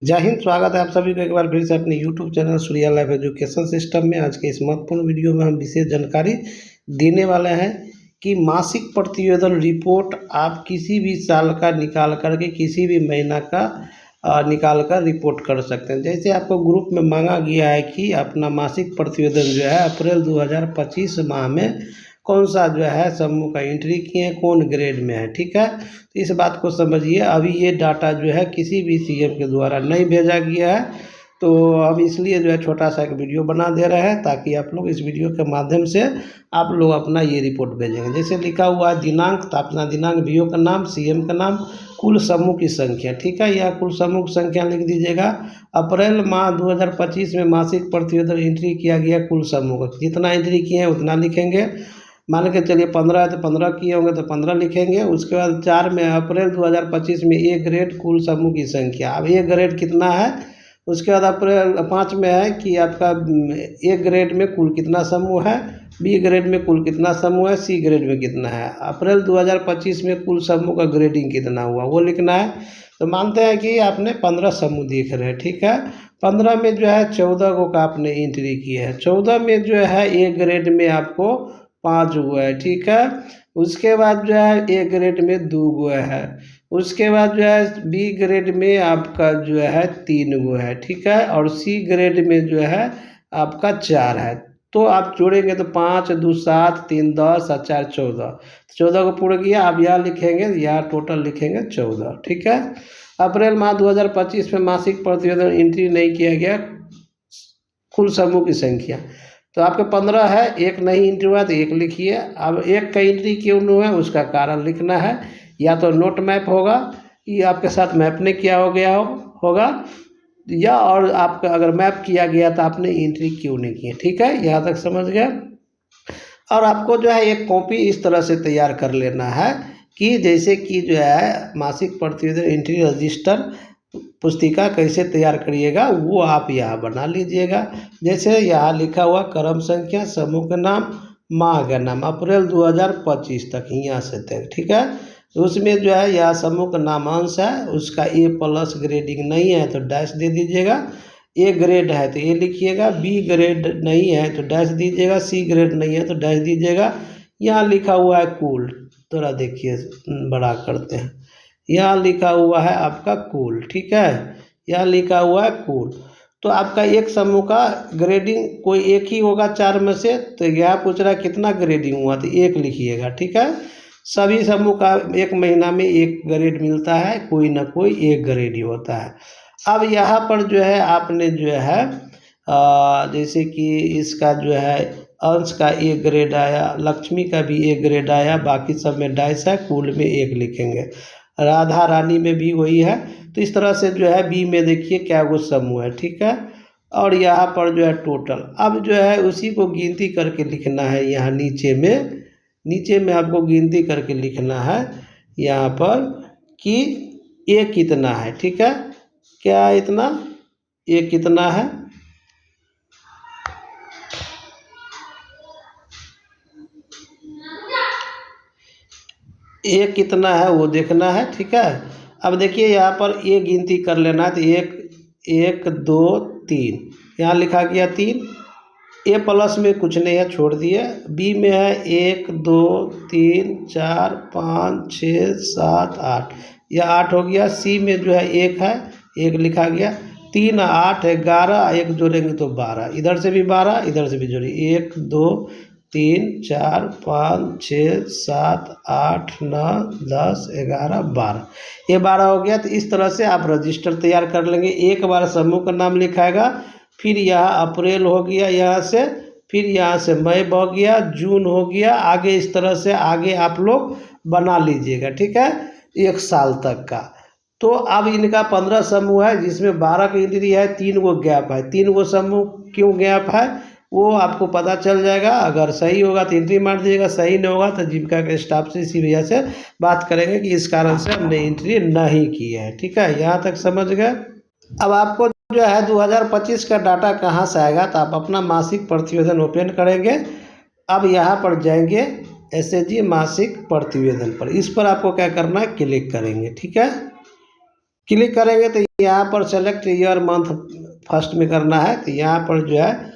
जय हिंद। स्वागत है आप सभी को एक बार फिर से अपने YouTube channel Surya life education system में। आज के इस महत्वपूर्ण वीडियो में हम विशेष जानकारी देने वाले हैं कि मासिक प्रतिवेदन रिपोर्ट आप किसी भी साल का निकाल करके किसी भी महीना का निकाल कर रिपोर्ट कर सकते हैं। जैसे आपको ग्रुप में मांगा गया है कि अपना मासिक प्रतिवेदन जो है अप्रैल 2025 माह में कौन सा जो है समूह का एंट्री किए हैं, कौन ग्रेड में है। ठीक है, तो इस बात को समझिए। अभी ये डाटा जो है किसी भी सीएम के द्वारा नहीं भेजा गया है, तो हम इसलिए जो है छोटा सा एक वीडियो बना दे रहे हैं ताकि आप लोग इस वीडियो के माध्यम से आप लोग अपना ये रिपोर्ट भेजेंगे। जैसे लिखा हुआ है दिनांक, तो अपना दिनांक, बीओ का नाम, सीएम का नाम, कुल समूह की संख्या। ठीक है, यह कुल समूह की संख्या लिख दीजिएगा। अप्रैल माह 2025 में मासिक प्रतिवेदन एंट्री किया गया कुल समूह का, जितना एंट्री किए हैं उतना लिखेंगे। मान के चलिए 15 है तो 15 किए होंगे तो 15 लिखेंगे। उसके बाद 4 में अप्रैल 2025 में ए ग्रेड कुल समूह की संख्या। अब ए ग्रेड कितना है, उसके बाद अप्रैल 5 में है कि आपका ए ग्रेड में कुल कितना समूह है, बी ग्रेड में कुल कितना समूह है, सी ग्रेड में कितना है। अप्रैल 2025 में कुल समूह का ग्रेडिंग कितना हुआ वो लिखना है। तो मानते हैं कि आपने 15 समूह देख रहे हैं। ठीक है, 15 में जो है 14 को का आपने एंट्री किया है। 14 में जो है ए ग्रेड में आपको 5 हुआ है। ठीक है, उसके बाद जो है ए ग्रेड में 2 हुआ है। उसके बाद जो है बी ग्रेड में आपका जो है 3 हुआ है। ठीक है, और सी ग्रेड में जो है आपका 4 है। तो आप जोड़ेंगे तो 5 2 7 3 10 और 4 14। 14 को पूरा किया। आप यहाँ लिखेंगे, यहाँ टोटल लिखेंगे 14। ठीक है, अप्रैल माह 2025 में मासिक प्रतिवेदन एंट्री नहीं किया गया कुल समूह की संख्या। तो आपके 15 है, एक नहीं एंट्री हुआ तो 1 लिखिए। अब एक का एंट्री क्यों नहीं हुआ उसका कारण लिखना है। या तो नोट मैप होगा, ये आपके साथ मैप नहीं किया हो गया होगा, या और आपका अगर मैप किया गया तो आपने एंट्री क्यों नहीं किया। ठीक है, यहाँ तक समझ गए। और आपको जो है एक कॉपी इस तरह से तैयार कर लेना है कि जैसे कि जो है मासिक प्रतिवेदन एंट्री रजिस्टर पुस्तिका कैसे तैयार करिएगा वो आप यहाँ बना लीजिएगा। जैसे यहाँ लिखा हुआ क्रम संख्या, समूह का नाम, माह का नाम, अप्रैल 2025 तक यहाँ से तक। ठीक है, तो उसमें जो है यहाँ समूह का नामांश है, उसका A+ ग्रेडिंग नहीं है तो डैश दे दीजिएगा। ए ग्रेड है तो ए लिखिएगा, बी ग्रेड नहीं है तो डैश दीजिएगा, सी ग्रेड नहीं है तो डैश दीजिएगा। यहाँ लिखा हुआ है कुल, थोड़ा देखिए बड़ा करते हैं। यहाँ लिखा हुआ है आपका कुल। ठीक है, यहाँ लिखा हुआ है कुल। तो आपका एक समूह का ग्रेडिंग कोई एक ही होगा 4 में से, तो यहाँ पूछ रहा है कितना ग्रेडिंग हुआ तो 1 लिखिएगा। ठीक है, सभी समूह का एक महीना में 1 ग्रेड मिलता है, कोई ना कोई 1 ग्रेड ही होता है। अब यहाँ पर जो है आपने जो है जैसे कि इसका जो है अंश का 1 ग्रेड आया, लक्ष्मी का भी 1 ग्रेड आया, बाकी सब में डैश है, कुल में 1 लिखेंगे। राधा रानी में भी वही है। तो इस तरह से जो है बी में देखिए क्या वो समूह है। ठीक है, और यहाँ पर जो है टोटल, अब जो है उसी को गिनती करके लिखना है। यहाँ नीचे में आपको गिनती करके लिखना है यहाँ पर कि ए कितना है। ठीक है, क्या इतना, ए कितना है, ए कितना है वो देखना है। ठीक है, अब देखिए यहाँ पर ए गिनती कर लेना है तो 1 2 3 यहाँ लिखा गया 3। A+ में कुछ नहीं है, छोड़ दिए। बी में है 1 2 3 4 5 6 7 8, यह 8 हो गया। सी में जो है 1 है, 1 लिखा गया। 3 8 11, 1 जोड़ेंगे तो 12, इधर से भी 12 इधर से भी जोड़िए। 1 2 3 4 5 6 7 8 9 10 11 12, ये 12 हो गया। तो इस तरह से आप रजिस्टर तैयार कर लेंगे। एक बार समूह का नाम लिखाएगा, फिर यहाँ अप्रैल हो गया, यहाँ से फिर यहाँ से मई हो गया, जून हो गया, आगे इस तरह से आगे आप लोग बना लीजिएगा। ठीक है, 1 साल तक का। तो अब इनका 15 समूह है जिसमें 12 की एंट्री है, 3 गो गैप है। 3 गो समूह क्यों गैप है वो आपको पता चल जाएगा। अगर सही होगा तो एंट्री मार दीजिएगा, सही नहीं होगा तो जीविका के स्टाफ से इसी वजह से बात करेंगे कि इस कारण से हमने एंट्री नहीं की है। ठीक है, यहाँ तक समझ गए। अब आपको जो है 2025 का डाटा कहाँ से आएगा, तो आप अपना मासिक प्रतिवेदन ओपन करेंगे। अब यहाँ पर जाएंगे SHG मासिक प्रतिवेदन पर, इस पर आपको क्या करना है, क्लिक करेंगे। ठीक है, क्लिक करेंगे तो यहाँ पर सेलेक्ट ईयर मंथ फर्स्ट में करना है, तो यहाँ पर जो है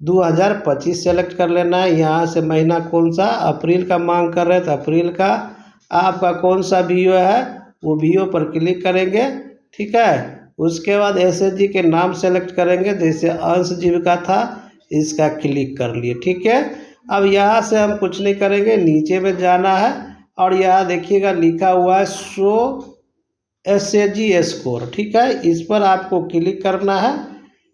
2025 सेलेक्ट कर लेना है। यहाँ से महीना कौन सा, अप्रैल का मांग कर रहे हैं तो अप्रैल का। आपका कौन सा वीओ है वो वीओ पर क्लिक करेंगे, ठीक है। उसके बाद एसएचजी के नाम सेलेक्ट करेंगे, जैसे अंश जीविका था इसका क्लिक कर लिए, ठीक है। अब यहाँ से हम कुछ नहीं करेंगे, नीचे में जाना है और यहाँ देखिएगा लिखा हुआ है शो एसएचजी स्कोर, ठीक है। इस पर आपको क्लिक करना है।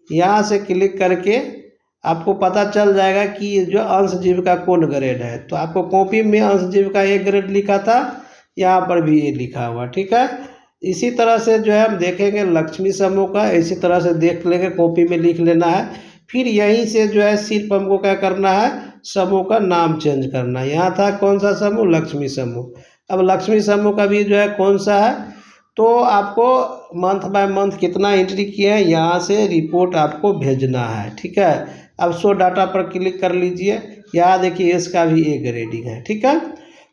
यहाँ से क्लिक करके आपको पता चल जाएगा कि ये जो अंश जीविका कौन ग्रेड है। तो आपको कॉपी में अंश जीविका ए ग्रेड लिखा था, यहाँ पर भी ये लिखा हुआ, ठीक है। इसी तरह से जो है हम देखेंगे लक्ष्मी समूह का, इसी तरह से देख लेंगे, कॉपी में लिख लेना है। फिर यहीं से जो है सिर्फ हमको क्या करना है, समूह का नाम चेंज करना है। यहाँ था कौन सा समूह, लक्ष्मी समूह। अब लक्ष्मी समूह का भी जो है कौन सा है, तो आपको मंथ बाय मंथ कितना एंट्री किए हैं यहाँ से रिपोर्ट आपको भेजना है, ठीक है। अब शो डाटा पर क्लिक कर लीजिए, यहाँ देखिए इसका भी ए ग्रेडिंग है, ठीक है।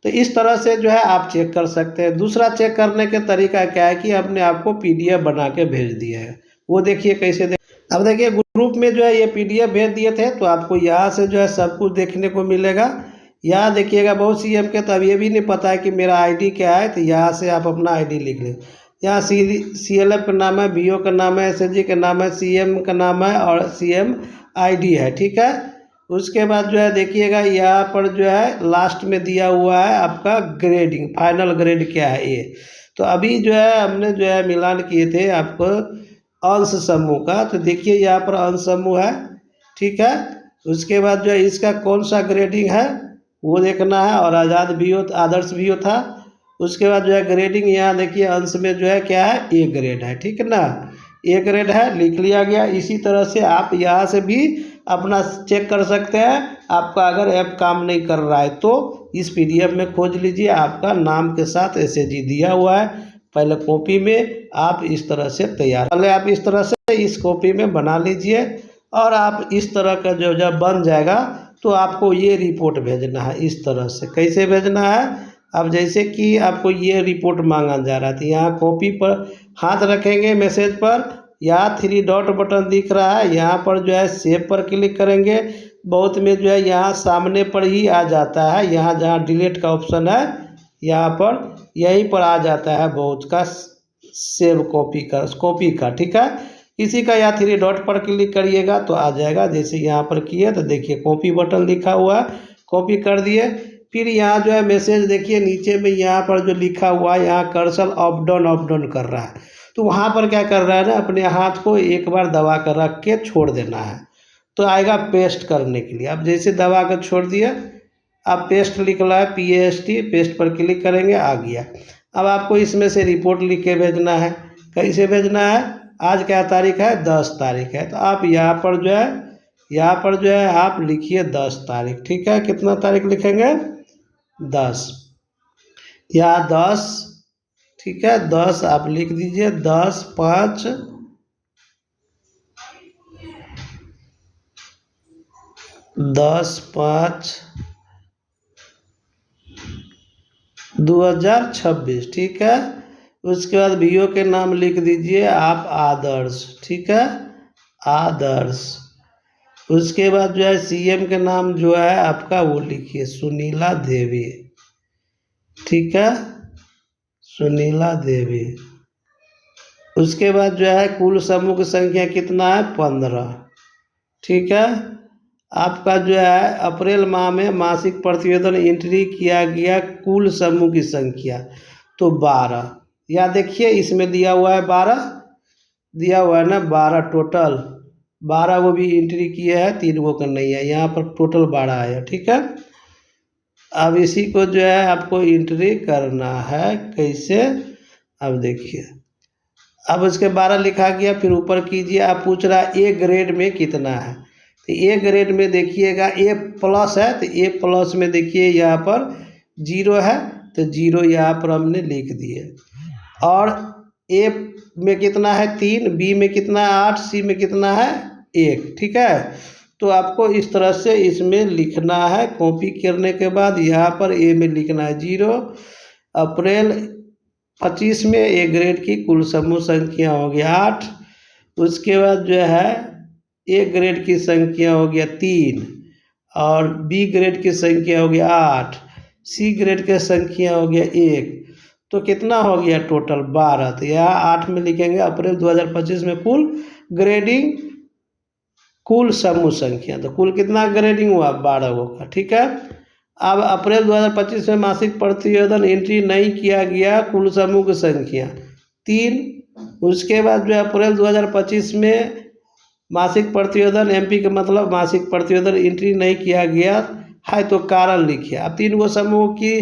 तो इस तरह से जो है आप चेक कर सकते हैं। दूसरा चेक करने के तरीका क्या है कि हमने आपको पीडीएफ बना के भेज दिया है, वो देखिए कैसे अब देखिए ग्रुप में जो है ये पीडीएफ भेज दिए थे, तो आपको यहाँ से जो है सब कुछ देखने को मिलेगा। यहाँ देखिएगा बहुत सीएम के तो अब ये भी नहीं पता है कि मेरा आईडी क्या है, तो यहाँ से आप अपना आईडी लिख लें। यहाँ सीएलएफ का नाम है, बीओ का नाम है, एसएचजी का नाम है, सीएम का नाम है और सीएम आईडी है, ठीक है। उसके बाद जो है देखिएगा यहाँ पर जो है लास्ट में दिया हुआ है आपका ग्रेडिंग, फाइनल ग्रेड क्या है ये। तो अभी जो है हमने जो है मिलान किए थे आपको अंश समूह का, तो देखिए यहाँ पर अंश समूह है, ठीक है। उसके बाद जो है इसका कौन सा ग्रेडिंग है वो देखना है, और आज़ाद भी हो, आदर्श भी हो था। उसके बाद जो है ग्रेडिंग यहाँ देखिए अंश में जो है क्या है, ए ग्रेड है, ठीक है ना, ए ग्रेड है, लिख लिया गया। इसी तरह से आप यहाँ से भी अपना चेक कर सकते हैं। आपका अगर ऐप काम नहीं कर रहा है तो इस पीडीएफ में खोज लीजिए, आपका नाम के साथ एसएचजी दिया हुआ है। पहले कॉपी में आप इस तरह से तैयार, पहले आप इस तरह से इस कॉपी में बना लीजिए, और आप इस तरह का जो जब बन जाएगा तो आपको ये रिपोर्ट भेजना है। इस तरह से कैसे भेजना है, अब जैसे कि आपको ये रिपोर्ट मांगा जा रहा था, यहाँ कॉपी पर हाथ रखेंगे मैसेज पर, यहाँ 3 डॉट बटन दिख रहा है, यहाँ पर जो है सेव पर क्लिक करेंगे। बहुत में जो है यहाँ सामने पर ही आ जाता है, यहाँ जहाँ डिलीट का ऑप्शन है यहाँ पर यहीं पर आ जाता है बहुत का सेव कॉपी का, ठीक है। इसी का यहाँ 3 डॉट पर क्लिक करिएगा तो आ जाएगा। जैसे यहाँ पर किए तो देखिए कॉपी बटन लिखा हुआ है, कॉपी कर दिए। फिर यहाँ जो है मैसेज देखिए नीचे में यहाँ पर जो लिखा हुआ है, यहाँ कर्सर अप डाउन कर रहा है, तो वहाँ पर क्या कर रहा है ना, अपने हाथ को एक बार दबा कर रख के छोड़ देना है, तो आएगा पेस्ट करने के लिए। अब जैसे दबा कर छोड़ दिया, अब पेस्ट लिख रहा है PAST, पेस्ट पर क्लिक करेंगे, आ गया। अब आपको इसमें से रिपोर्ट लिख के भेजना है। कैसे भेजना है, आज क्या तारीख है, 10 तारीख है, तो आप यहाँ पर जो है आप लिखिए 10 तारीख, ठीक है। कितना तारीख लिखेंगे, 10, यहाँ 10, ठीक है, 10 आप लिख दीजिए, 10/5 10/5/2026, ठीक है। उसके बाद वीओ के नाम लिख दीजिए आप आदर्श, ठीक है, आदर्श। उसके बाद जो है सीएम के नाम जो है आपका वो लिखिए सुनीला देवी, ठीक है, सुनीला देवी। उसके बाद जो है कुल समूह की संख्या कितना है, 15, ठीक है। आपका जो है अप्रैल माह में मासिक प्रतिवेदन एंट्री किया गया कुल समूह की संख्या तो 12, या देखिए इसमें दिया हुआ है 12, दिया हुआ है ना 12 टोटल, 12 वो भी एंट्री किए हैं, 3 वो का नहीं है, यहाँ पर टोटल 12 आया, ठीक है। अब इसी को जो है आपको एंट्री करना है, कैसे, अब देखिए अब इसके 12 लिखा गया, फिर ऊपर कीजिए। आप पूछ रहा है ए ग्रेड में कितना है, तो ए ग्रेड में देखिएगा A+ है, तो A+ में देखिए यहाँ पर 0 है, तो 0 यहाँ पर हमने लिख दिए। और ए में कितना है 3, बी में कितना है 8, सी में कितना है 1, ठीक है। तो आपको इस तरह से इसमें लिखना है। कॉपी करने के बाद यहाँ पर ए में लिखना है 0, अप्रैल 25 में ए ग्रेड की कुल समूह संख्या हो गया 8। उसके बाद जो है ए ग्रेड की संख्या हो गया 3 और बी ग्रेड की संख्या हो गया 8, सी ग्रेड की संख्या हो गया 1। तो कितना हो गया टोटल 12। तो यहाँ 8 में लिखेंगे अप्रैल 2025 में कुल ग्रेडिंग कुल समूह संख्या। तो कुल कितना ग्रेडिंग हुआ 12 होगा। ठीक है। अब अप्रैल 2025 में मासिक प्रतिवेदन एंट्री नहीं किया गया कुल समूह की संख्या 3। उसके बाद जो अप्रैल 2025 में मासिक प्रतिवेदन एमपी का मतलब मासिक प्रतिवेदन एंट्री नहीं किया गया है तो कारण लिखिए। अब 3 गो समूह की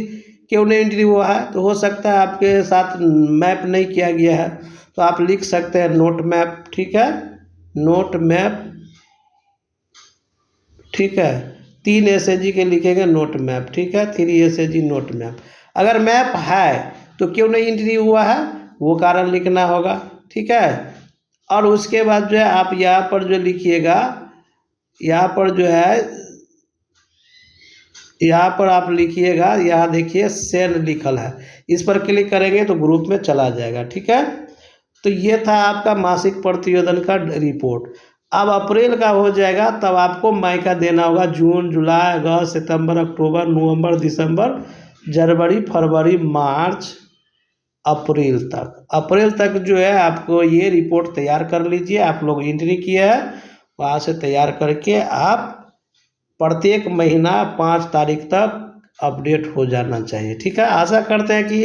क्यों नहीं एंट्री हुआ है, तो हो सकता है आपके साथ मैप नहीं किया गया है, तो आप लिख सकते हैं नोट मैप। ठीक है, नोट मैप। ठीक है, 3 एसएजी के लिखेंगे नोट मैप। ठीक है, 3 एसएजी नोट मैप। अगर मैप है तो क्यों नहीं एंट्री हुआ है वो कारण लिखना होगा। ठीक है, और उसके बाद जो है आप यहाँ पर जो लिखिएगा, यहाँ पर जो है यहाँ पर आप लिखिएगा, यहाँ देखिए सेंड लिखल है, इस पर क्लिक करेंगे तो ग्रुप में चला जाएगा। ठीक है, तो ये था आपका मासिक प्रतिवेदन का रिपोर्ट। अब अप्रैल का हो जाएगा तब आपको मई का देना होगा। जून, जुलाई, अगस्त, सितंबर, अक्टूबर, नवंबर, दिसंबर, जनवरी, फरवरी, मार्च, अप्रैल तक जो है आपको ये रिपोर्ट तैयार कर लीजिए। आप लोग एंट्री किए हैं, वहाँ से तैयार करके आप प्रत्येक महीना 5 तारीख तक अपडेट हो जाना चाहिए। ठीक है, आशा करते हैं कि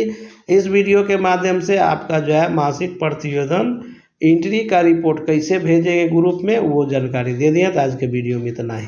इस वीडियो के माध्यम से आपका जो है मासिक प्रतिवेदन एंट्री का रिपोर्ट कैसे भेजेंगे ग्रुप में वो जानकारी दे दिए। तो आज के वीडियो में इतना ही।